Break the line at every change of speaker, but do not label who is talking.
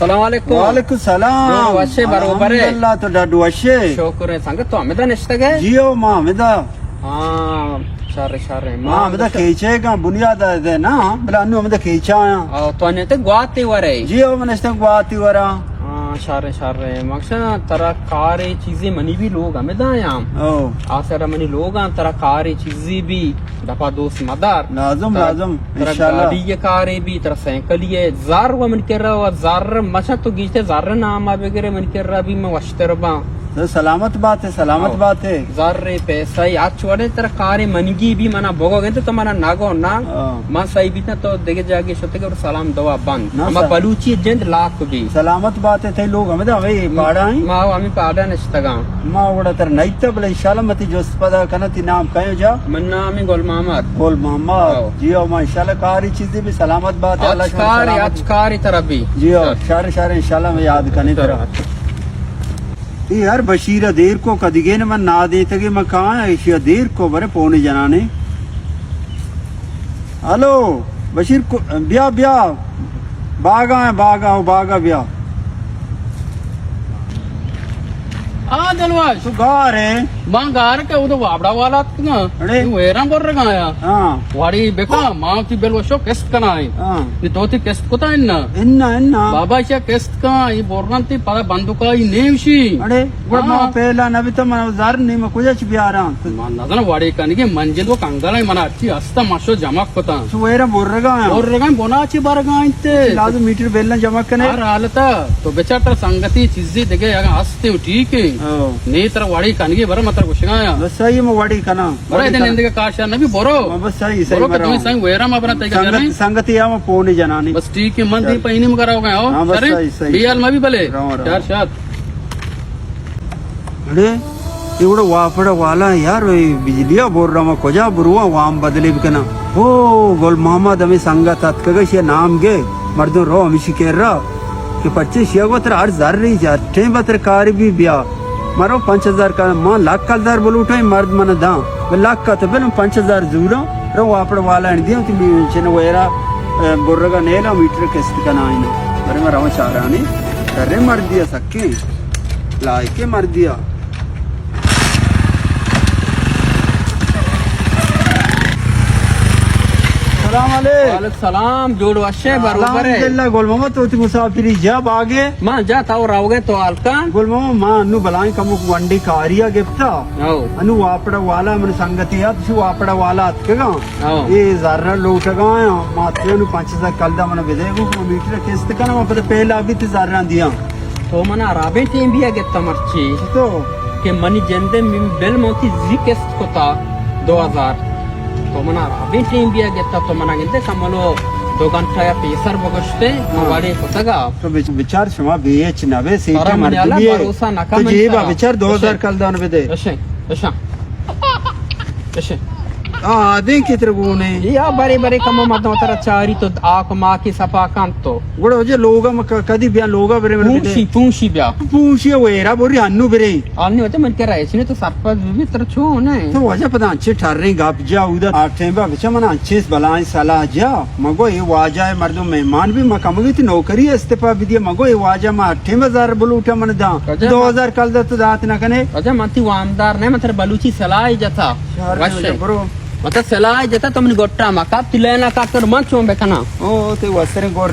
अस्सलाम वालेकुम।
वालेकुम सलाम।
वशे बरोबर है।
अल्लाह तो डाडू वशे।
शुक्र है संगत तो हमें निश्चित है।
जियो माँ हमेदा।
हाँ शारे शारे
माँ हमेदा केचे का बुनियाद है ना बला अन्नु हमेदा केचा आया।
तो अन्य ते गुआती वरे।
जियो मन इस्ते गुआती वरा।
हाँ शारे शारे मकसद तरह कारे चीजें मनी भी लोग हमें दायां।
ओ
आसरा मनी लोग आं तरह कारे चीजें भी दफा दोस्त मदार।
लाजम लाजम
तरह
इंशाल्लाह।
गाड़ी ये कारे भी तरह साइकिल ये जार वो मन कर रहा और जार मचा तो गीते जार नाम आ वगैरह मन कर रहा भी मैं वश्तरबा।
तो सलामत बात है सलामत बात है।
जार पैसा ही आज छोड़े तरह कारे मनगी भी मना भोगोगे तो तुम्हारा नागो ना मां सही भी ना तो देखे जाके सोते के सलाम दवा बंद हम बलूची जिंद लाख भी
सलामत बात है थे लोग हमें तो हवे पाड़ा ही
मां हमें पाड़ा नस्तगा
मां वड़ा तर नहीं तो बले इंशाल्लाह मती जो पदा कनती नाम कयो जा
मन्ना में गोल मोहम्मद
बोल मोहम्मद जियो मां इंशाल्लाह कारी चीजें भी सलामत बात है अल्लाह
आज कारी तरह भी
जियो शारे शारे इंशाल्लाह मैं याद करने तरह यार बशीर देर को कदिगे न मन ना दे तगे मैं कहाँ है इसी देर को बरे पौने जनाने हेलो बशीर को ब्याह ब्याह बागा ब्याह
हाँ दलवाज
तू गार है
मां गार के उधर वाबड़ा वाला ना
अरे
वेरम बोल रहा आया
हाँ
वाड़ी बेका मां की बेल वो शो केस्ट कना है
हाँ
ये दो ती केस्ट कोता है ना
इन्ना
बाबा इसे केस्ट का ये बोलना ती पता बंदूका ये नेमशी
अरे वो
हाँ।
पहला नबी तो मन जार नहीं मैं कुछ भी आ रहा
मां ना वाड़ी का नहीं मंजिल वो कंगाला ही मना अच्छी हस्ता माशो जमा कोता
तू वेरा बोल रहा है
और रगा बोना अच्छी बार गाइते
लाजो मीटर बेलना जमा करने
यार हालता तो बेचारा संगति चीजें देखे अगर हंसते ठीक है नहीं तरह वाड़ी कनगी बर मत कुछ गाया
बस सही में वाड़ी कना
बड़ा इधर निंदे का काशा नबी बोरो
बस सही
बोरो
सही
का तुम्हें संग वेरा में अपना तय कर रहे
संगति या मैं पौने जनाने
बस ठीक है मन दी पहिनी में कराओगे
हाँ,
आओ
बस
अरे
सही, सही।
बीएल में भी भले
राम, राम।
चार शाद
अरे इवड़ा वापड़ा वाला यार बिजलिया बोल रहा मैं कोजा बुरुआ वाम बदले भी कना ओ गोल मोहम्मद हमें संगत अतकगश ये नाम गे मर्दों रो हमेशा कह रहा कि 25 बतर 8,000 रही जा ठे बतर कार भी ब्याह मारो 5,000 का मां लाख का दर बोल उठे मर्द मन दा लाख का तो बिन 5,000 जूरा रो वापड़ा वाला ने दिया कि चिन वेरा बुर्रगा नेला मीटर किस्त कना आईना अरे मैं रवा चाह रहा नहीं अरे मर दिया सके लाइके मर दिया
वालेकुम सलाम जोड़ वशे बरोबर है
अल्हम्दुलिल्लाह गोल मामा तो मुसाफिरी जब आगे
मां जा ताऊ रावगे तो आलका
गोल मामा मां अनु बलाई कमु वंडी कारिया गिफ्ता
आओ
अनु वापड़ा वाला मन संगति या तु वापड़ा वाला अतकगा
आओ
ये जर्रा लोटगा मात्र नु 5,000 कलदा मन बेदेगु मीटर किस्त कना मैं पता पहला अभी ते जर्रा दिया
तो मना राबे टीम भी आगे तमर्ची
तो
के मनी जंदे बेल मोती जी किस्त कोता 2000 तो मना राबे टीम भी आगे तो मना गिंदे कमलो 2 घंटा या पेसर बगस्ते वाड़े कोतगा
तो विचार शमा बेच नवे सीट
सारा
मर
मलयाला
दिए
भरोसा नका
तो
मन
ये
करा।
विचार 2,000 कलदा न बेदे
अशे अशा अशे
आदे कितरे गुने
या बड़े बड़े कम मत उतर चारी तो आक मां की सपा कांतो
गुड़ हो जे लोगा मक कदी बिया लोगा बरे
पूंशी ब्या
पूछिए वेरा बोरी अन्नू बरे
अन्य होते मन के रहे इसने तो सरपंच भी तर छो ने
तो वजह पता अच्छे ठहर रही गप जा उधर आठे बा बच्चा मना अच्छे बलाएं सलाह जा मगो ये वाजा है मर्दों मेहमान भी मकमगी थी नौकरी इस्तीफा भी दिया मगो ये वाजा में 8,000 बोल उठा मन दा 2,000 कल दा तो दात ना कने
अजा मती वामदार ने मतलब बलूची सलाह जथा वशे
ब्रो
मतलब सलाह जता तुमने गोट्टा मका तिलेना काकर मन चों बेकना
ओ ते वसरे गोर